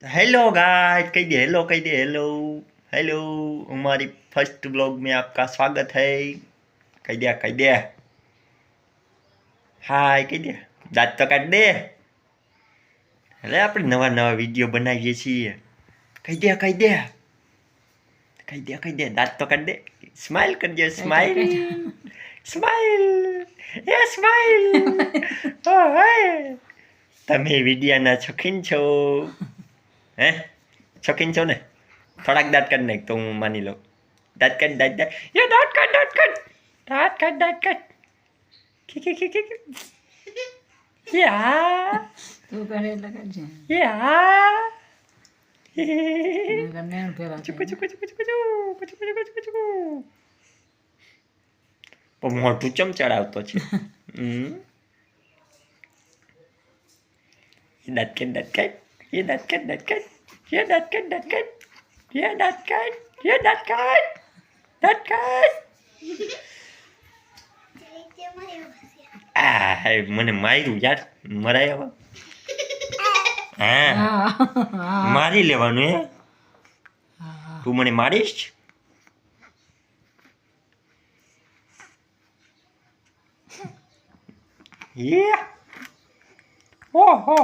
Hello guys, कह दे hello, कह दे hello. Hello, हमारी फर्स्ट ब्लॉग में आपका स्वागत है। कह दिया, कह दिया। हाय कह दे। दांत तो काट दे। अरे આપણે નવા નવા વિડીયો બનાવીએ છીએ। કહી દે, કહી દે, કહી દે, કહી દે। દાંત તો કાઢ દે। સ્માઈલ કરજે, સ્માઈલ, સ્માઈલ, એ સ્માઈલ। ઓ હાય, તમે વિડિયાના શોખીન છો? હે, શોખીન છો ને? થોડાક દાંત કાઢ નાખ તો હું માની લઉં। દાંત કાઢ, દાંત કાઢ, એ દાંત કાઢ, દાંત કાઢ, દાંત કાઢ, દાંત કાઢ। યા તું કરે એટલે કરજે. યા નહીંતર નેણ ફેરા ચુકુ થાય. ચુકુ ચુકુ ચુકુ ચુકુ ચુકુ ચુકુ ચુકુ ચુકુ। પણ મોઢું ચમ ચડાવતો છે? એ દાંત કાઢ, દાંત કાઢ, એ દાંત કાઢ, દાંત કાઢ, એ દાંત કાઢ, દાંત કાઢ, એ દાંત કાઢ, એ દાંત કાઢ, દાંત કાઢ। આ હાય, મને માર્યું યાર, મરાય હવે। હા, હા હા મારી લેવાનું હે? હા. તું મને મારીશ? ઓહો